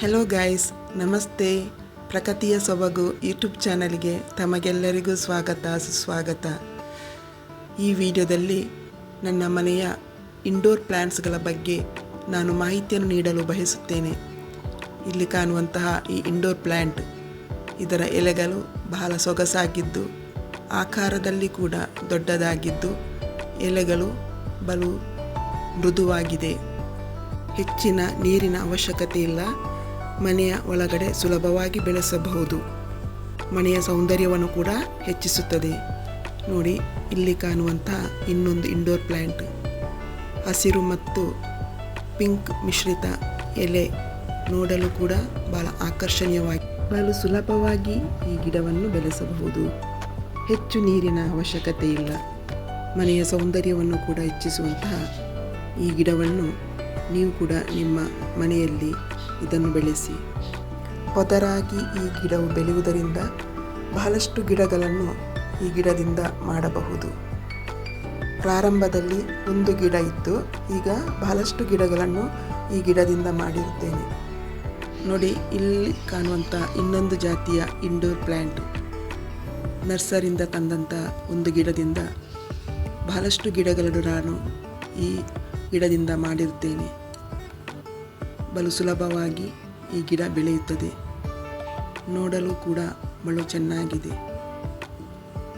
Hello guys, ನಮಸ್ತೆ. ಪ್ರಕೃತಿಯ ಸೊಬಗು ಯೂಟ್ಯೂಬ್ ಚಾನಲ್ಗೆ ತಮಗೆಲ್ಲರಿಗೂ ಸ್ವಾಗತ ಸುಸ್ವಾಗತ. ಈ ವಿಡಿಯೋದಲ್ಲಿ ನನ್ನ ಮನೆಯ ಇಂಡೋರ್ ಪ್ಲ್ಯಾಂಟ್ಸ್ಗಳ ಬಗ್ಗೆ ನಾನು ಮಾಹಿತಿಯನ್ನು ನೀಡಲು ಬಯಸುತ್ತೇನೆ. ಇಲ್ಲಿ ಕಾಣುವಂತಹ ಈ ಇಂಡೋರ್ ಪ್ಲ್ಯಾಂಟ್, ಇದರ ಎಲೆಗಳು ಬಹಳ ಸೊಗಸಾಗಿದ್ದು ಆಕಾರದಲ್ಲಿ ಕೂಡ ದೊಡ್ಡದಾಗಿದ್ದು ಎಲೆಗಳು ಬಲು ಮೃದುವಾಗಿದೆ. ಹೆಚ್ಚಿನ ನೀರಿನ ಅವಶ್ಯಕತೆ ಇಲ್ಲ. ಮನೆಯ ಒಳಗಡೆ ಸುಲಭವಾಗಿ ಬೆಳೆಸಬಹುದು. ಮನೆಯ ಸೌಂದರ್ಯವನ್ನು ಕೂಡ ಹೆಚ್ಚಿಸುತ್ತದೆ. ನೋಡಿ, ಇಲ್ಲಿ ಕಾಣುವಂತಹ ಇನ್ನೊಂದು ಇಂಡೋರ್ ಪ್ಲ್ಯಾಂಟ್, ಹಸಿರು ಮತ್ತು ಪಿಂಕ್ ಮಿಶ್ರಿತ ಎಲೆ, ನೋಡಲು ಕೂಡ ಬಹಳ ಆಕರ್ಷಣೀಯವಾಗಿ ಬಹಳ ಸುಲಭವಾಗಿ ಈ ಗಿಡವನ್ನು ಬೆಳೆಸಬಹುದು. ಹೆಚ್ಚು ನೀರಿನ ಅವಶ್ಯಕತೆ ಇಲ್ಲ. ಮನೆಯ ಸೌಂದರ್ಯವನ್ನು ಕೂಡ ಹೆಚ್ಚಿಸುವಂತಹ ಈ ಗಿಡವನ್ನು ನೀವು ಕೂಡ ನಿಮ್ಮ ಮನೆಯಲ್ಲಿ ಇದನ್ನು ಬೆಳೆಸಿ. ಪೊದರಾಗಿ ಈ ಗಿಡವು ಬೆಳೆಯುವುದರಿಂದ ಬಹಳಷ್ಟು ಗಿಡಗಳನ್ನು ಈ ಗಿಡದಿಂದ ಮಾಡಬಹುದು. ಪ್ರಾರಂಭದಲ್ಲಿ ಒಂದು ಗಿಡ ಇತ್ತು, ಈಗ ಬಹಳಷ್ಟು ಗಿಡಗಳನ್ನು ಈ ಗಿಡದಿಂದ ಮಾಡಿರುತ್ತೇನೆ. ನೋಡಿ, ಇಲ್ಲಿ ಕಾಣುವಂಥ ಇನ್ನೊಂದು ಜಾತಿಯ ಇಂಡೋರ್ ಪ್ಲ್ಯಾಂಟ್, ನರ್ಸರಿಯಿಂದ ತಂದಂಥ ಒಂದು ಗಿಡದಿಂದ ಬಹಳಷ್ಟು ಗಿಡಗಳನ್ನು ನಾನು ಈ ಗಿಡದಿಂದ ಮಾಡಿರುತ್ತೇನೆ. ಬಲು ಸುಲಭವಾಗಿ ಈ ಗಿಡ ಬೆಳೆಯುತ್ತದೆ. ನೋಡಲು ಕೂಡ ಬಲು ಚೆನ್ನಾಗಿದೆ.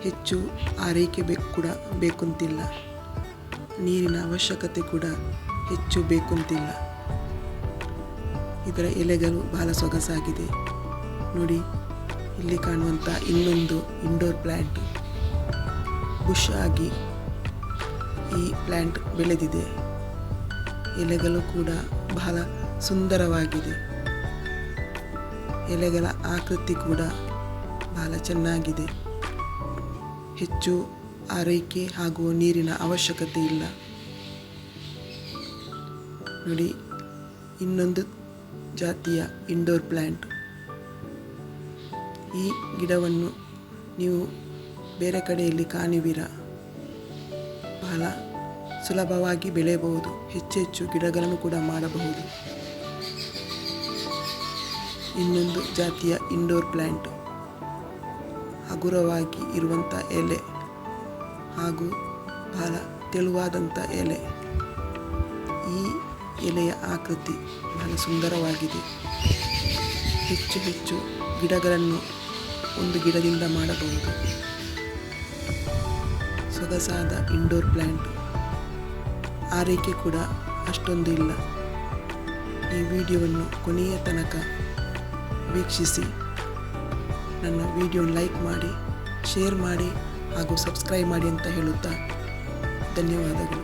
ಹೆಚ್ಚು ಆರೈಕೆ ಬೇಕಂತಿಲ್ಲ. ನೀರಿನ ಅವಶ್ಯಕತೆ ಕೂಡ ಹೆಚ್ಚು ಬೇಕಂತಿಲ್ಲ. ಇದರ ಎಲೆಗಳು ಬಹಳ ಸೊಗಸಾಗಿದೆ. ನೋಡಿ, ಇಲ್ಲಿ ಕಾಣುವಂಥ ಇನ್ನೊಂದು ಇಂಡೋರ್ ಪ್ಲ್ಯಾಂಟ್, ಬುಷ್ ಆಗಿ ಈ ಪ್ಲ್ಯಾಂಟ್ ಬೆಳೆದಿದೆ. ಎಲೆಗಳು ಕೂಡ ಬಹಳ ಸುಂದರವಾಗಿದೆ. ಎಲೆಗಳ ಆಕೃತಿ ಕೂಡ ಬಹಳ ಚೆನ್ನಾಗಿದೆ. ಹೆಚ್ಚು ಆರೈಕೆ ಹಾಗೂ ನೀರಿನ ಅವಶ್ಯಕತೆ ಇಲ್ಲ. ನೋಡಿ, ಇನ್ನೊಂದು ಜಾತಿಯ ಇಂಡೋರ್ ಪ್ಲ್ಯಾಂಟ್. ಈ ಗಿಡವನ್ನು ನೀವು ಬೇರೆ ಕಡೆಯಲ್ಲಿ ಕಾಣುವಿರ. ಬಹಳ ಸುಲಭವಾಗಿ ಬೆಳೆಯಬಹುದು. ಹೆಚ್ಚು ಗಿಡಗಳನ್ನು ಕೂಡ ಮಾಡಬಹುದು. ಇನ್ನೊಂದು ಜಾತಿಯ ಇಂಡೋರ್ ಪ್ಲ್ಯಾಂಟ್, ಹಗುರವಾಗಿ ಇರುವಂಥ ಎಲೆ ಹಾಗೂ ಬಹಳ ತೆಳುವಾದಂಥ ಎಲೆ. ಈ ಎಲೆಯ ಆಕೃತಿ ಬಹಳ ಸುಂದರವಾಗಿದೆ. ಹೆಚ್ಚು ಗಿಡಗಳನ್ನು ಒಂದು ಗಿಡದಿಂದ ಮಾಡಬಹುದು. ಸೊಗಸಾದ ಇಂಡೋರ್ ಪ್ಲ್ಯಾಂಟ್. ಆರೈಕೆ ಕೂಡ ಅಷ್ಟೊಂದು ಇಲ್ಲ. ಈ ವಿಡಿಯೋವನ್ನು ಕೊನೆಯ ತನಕ ವೀಕ್ಷಿಸಿ. ನನ್ನ ವಿಡಿಯೋನ ಲೈಕ್ ಮಾಡಿ, ಶೇರ್ ಮಾಡಿ ಹಾಗೂ ಸಬ್ಸ್ಕ್ರೈಬ್ ಮಾಡಿ ಅಂತ ಹೇಳುತ್ತಾ ಧನ್ಯವಾದಗಳು.